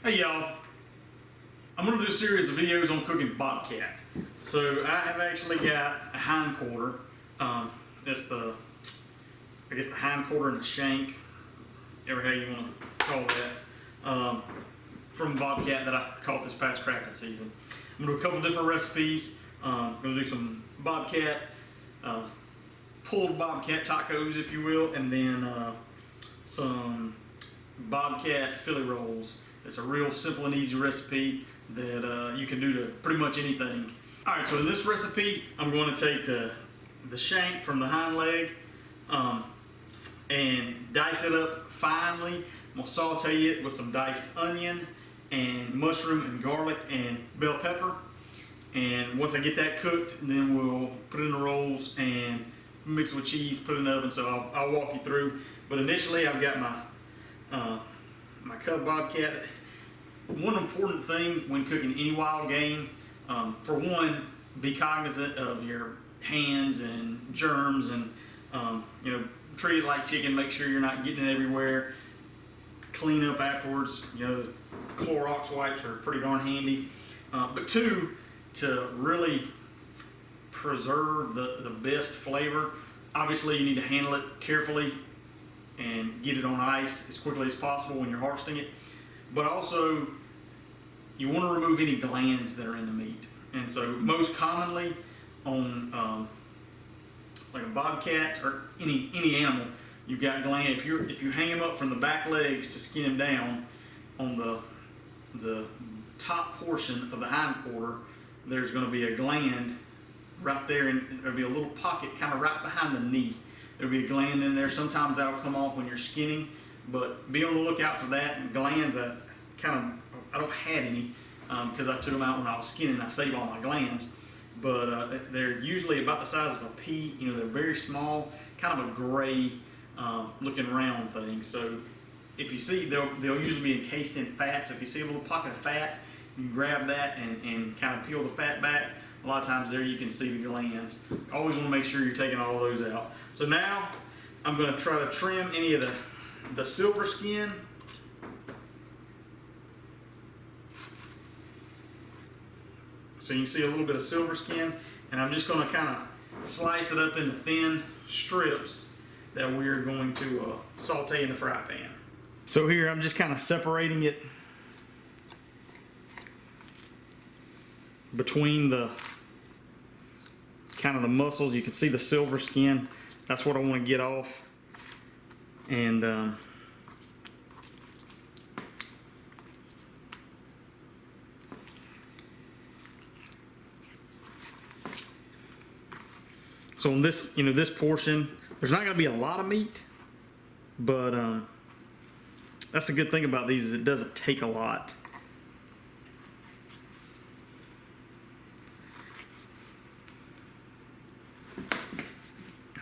Hey y'all, I'm going to do a series of videos on cooking bobcat. So I have actually got a hindquarter. That's the hindquarter and the shank, ever how you want to call that, from bobcat that I caught this past crapping season. I'm going to do a couple different recipes. I'm going to do some bobcat, pulled bobcat tacos, if you will, and then some bobcat Philly rolls. It's a real simple and easy recipe that you can do to pretty much anything. Alright, so in this recipe, I'm going to take the shank from the hind leg and dice it up finely. I'm going to saute it with some diced onion and mushroom and garlic and bell pepper. And once I get that cooked, then we'll put it in the rolls and mix it with cheese, put it in the oven. So I'll walk you through. But initially, I've got my cub bobcat. One important thing when cooking any wild game, for one, be cognizant of your hands and germs, and treat it like chicken. Make sure you're not getting it everywhere. Clean up afterwards. Clorox wipes are pretty darn handy. But two, to really preserve the best flavor, obviously you need to handle it carefully and get it on ice as quickly as possible when you're harvesting it. But also, you want to remove any glands that are in the meat. And so most commonly on like a bobcat or any animal, you've got gland. If you hang them up from the back legs to skin them down, on the top portion of the hindquarter, there's going to be a gland right there, and there'll be a little pocket kind of right behind the knee. There'll be a gland in there. Sometimes that'll come off when you're skinning, but be on the lookout for that. And glands, I don't have any because I took them out when I was skinning. I saved all my glands, but they're usually about the size of a pea. They're very small, kind of a gray looking round thing. So if you see, they'll usually be encased in fat. So if you see a little pocket of fat, you can grab that and kind of peel the fat back. A lot of times there you can see the glands. Always want to make sure you're taking all those out. So now I'm going to try to trim any of the silver skin. So you can see a little bit of silver skin, and I'm just going to kind of slice it up into thin strips that we're going to saute in the fry pan. So here I'm just kind of separating it between the kind of the muscles. You can see the silver skin. That's what I want to get off. And so on this, this portion, there's not going to be a lot of meat, but that's the good thing about these, is it doesn't take a lot.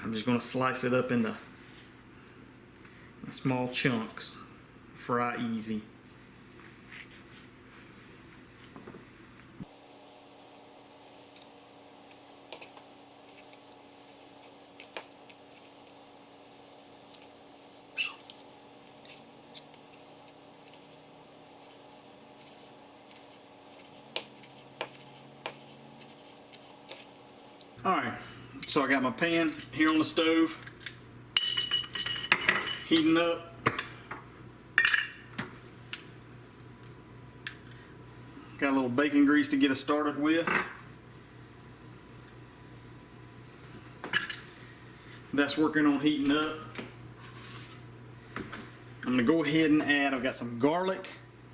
I'm just going to slice it up into small chunks, fry easy. Alright, so I got my pan here on the stove, heating up. Got a little bacon grease to get us started with. That's working on heating up. I'm going to go ahead and add, I've got some garlic,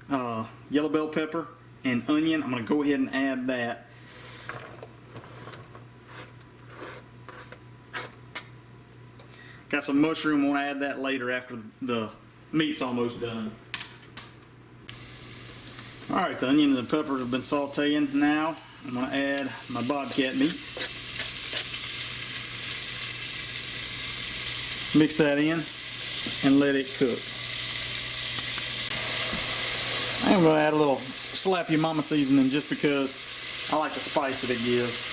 yellow bell pepper, and onion. I'm going to go ahead and add that. Got some mushroom, we'll add that later after the meat's almost done. Alright, the onions and peppers have been sauteing. Now I'm going to add my bobcat meat. Mix that in and let it cook. I'm going to add a little slap your mama seasoning just because I like the spice that it gives.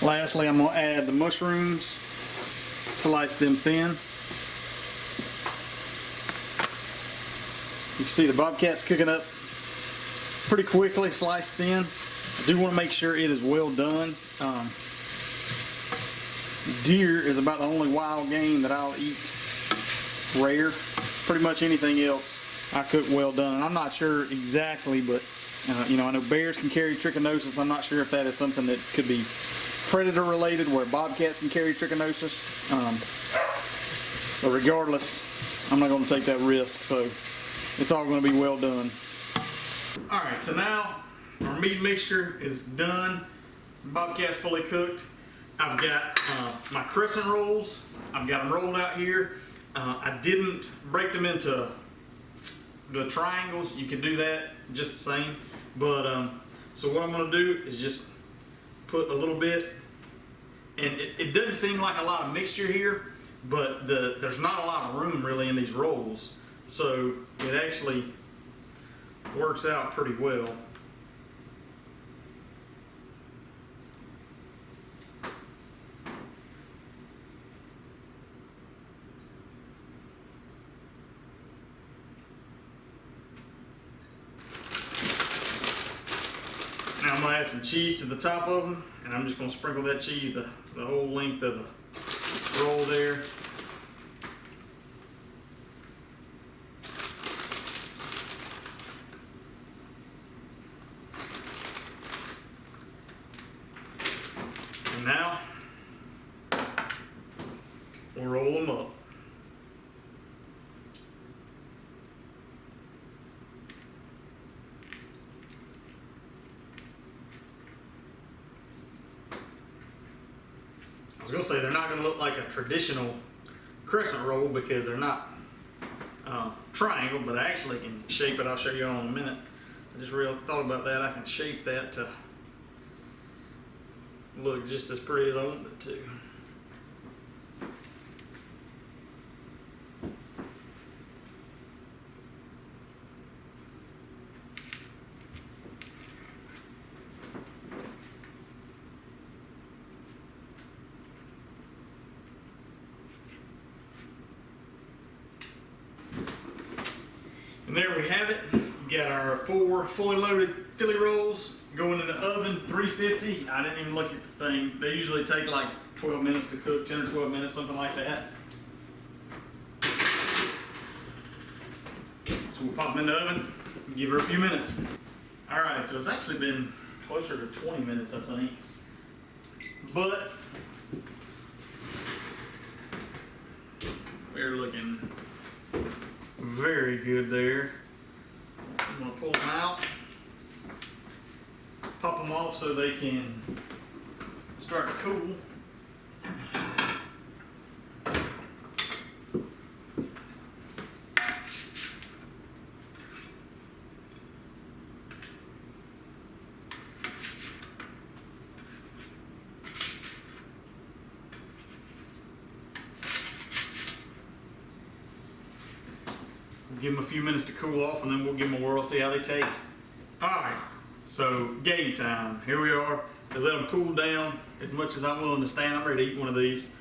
Lastly, I'm going to add the mushrooms, slice them thin. can see the bobcat's cooking up pretty quickly, sliced thin. I do want to make sure it is well done. Deer is about the only wild game that I'll eat rare. Pretty much anything else I cook well done. And I'm not sure exactly, but you know, I know bears can carry trichinosis. I'm not sure if that is something that could be predator related, where bobcats can carry trichinosis. But regardless, I'm not going to take that risk. So it's all going to be well done. All right, so now our meat mixture is done. Bobcat's fully cooked. I've got my crescent rolls. I've got them rolled out here. I didn't break them into the triangles. You can do that just the same. But so what I'm going to do is just put a little bit, and it doesn't seem like a lot of mixture here, but there's not a lot of room really in these rolls. So it actually works out pretty well. Now I'm going to add some cheese to the top of them, and I'm just going to sprinkle that cheese the whole length of the roll there. And now we'll roll them up. I was going to say they're not going to look like a traditional crescent roll because they're not triangle, but I actually can shape it. I'll show you all in a minute. I just really thought about that. I can shape that to look just as pretty as I want it to. And there we have it. We got our 4 fully loaded Philly rolls going in the oven, 350. I didn't even look at the thing. They usually take like 12 minutes to cook, 10 or 12 minutes, something like that. So we'll pop them in the oven and give her a few minutes. All right, so it's actually been closer to 20 minutes, I think. But we're looking very good there. So I'm going to pull them out, pop them off so they can start to cool. Give them a few minutes to cool off, and then we'll give them a whirl, see how they taste. All right, so game time. Here we are. I let them cool down as much as I'm willing to stand. I'm ready to eat one of these.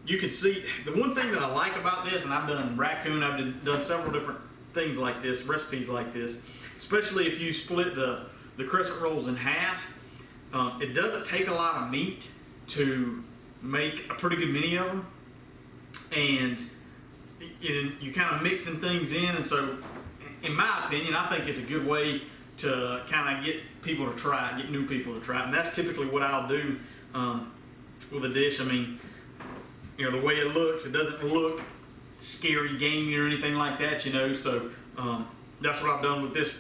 You can see, the one thing that I like about this, and I've done raccoon, I've done several different things like this, recipes like this, especially if you split the crescent rolls in half. It doesn't take a lot of meat to make a pretty good many of them. And you kind of mixing things in, and so in my opinion, I think it's a good way to kind of get people to try it, get new people to try it, and that's typically what I'll do with a dish. I mean, you know, the way it looks, it doesn't look scary, gamey, or anything like that, you know. So that's what I've done with this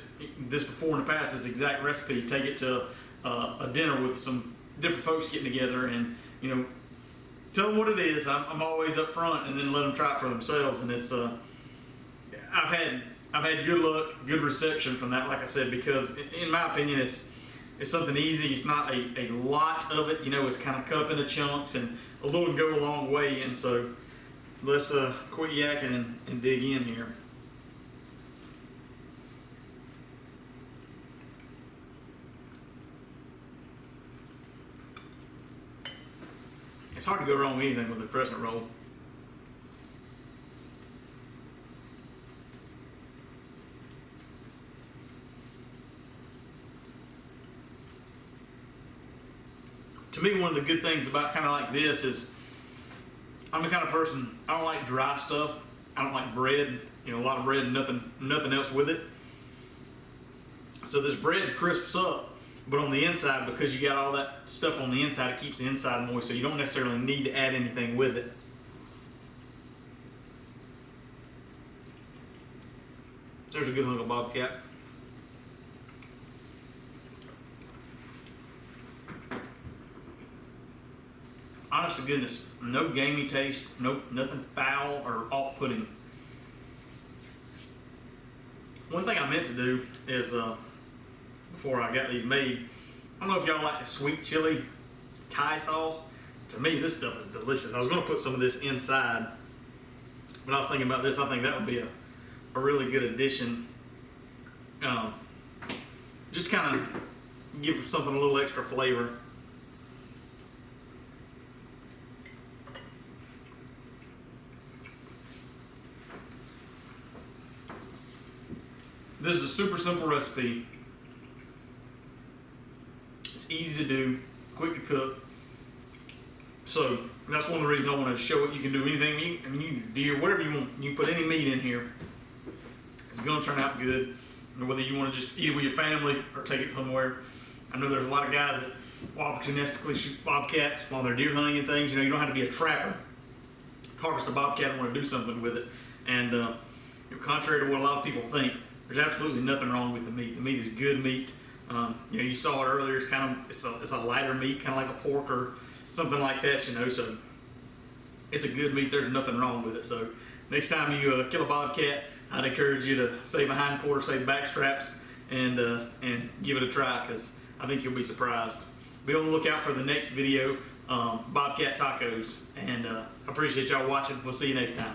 before in the past. This exact recipe, take it to a dinner with some different folks getting together, and you know, tell them what it is. I'm always up front, and then let them try it for themselves. And it's I've had good luck, good reception from that. Like I said, because in my opinion, it's something easy. It's not a lot of it. You know, it's kind of cut up into chunks, and a little can go a long way. And so let's quit yakking and dig in here. It's hard to go wrong with anything with a crescent roll. me, one of the good things about kind of like this is I'm the kind of person, I don't like dry stuff. I don't like bread, a lot of bread and nothing else with it. So this bread crisps up, but on the inside, because you got all that stuff on the inside, it keeps the inside moist, so you don't necessarily need to add anything with it. There's a good hunk of Bobcat. Honest to goodness, no gamey taste, nothing foul or off-putting. One thing I meant to do is, before I got these made, I don't know if y'all like the sweet chili Thai sauce. To me, this stuff is delicious. I was going to put some of this inside, but I was thinking about this. I think that would be a really good addition. Just kind of give something a little extra flavor. This is a super simple recipe. It's easy to do, quick to cook. So that's one of the reasons I want to show it. You can do anything. You can do deer, whatever you want. You can put any meat in here. It's going to turn out good. Whether you want to just eat it with your family or take it somewhere. I know there's a lot of guys that will opportunistically shoot bobcats while they're deer hunting and things. You don't have to be a trapper. Harvest a bobcat and want to do something with it. And contrary to what a lot of people think, there's absolutely nothing wrong with the meat. The meat is good meat. You saw it earlier. It's a lighter meat, kind of like a pork or something like that. So it's a good meat. There's nothing wrong with it. So next time you kill a bobcat, I'd encourage you to save a hindquarter, save back straps, and give it a try, because I think you'll be surprised. Be on the lookout for the next video, bobcat tacos. And I appreciate y'all watching. We'll see you next time.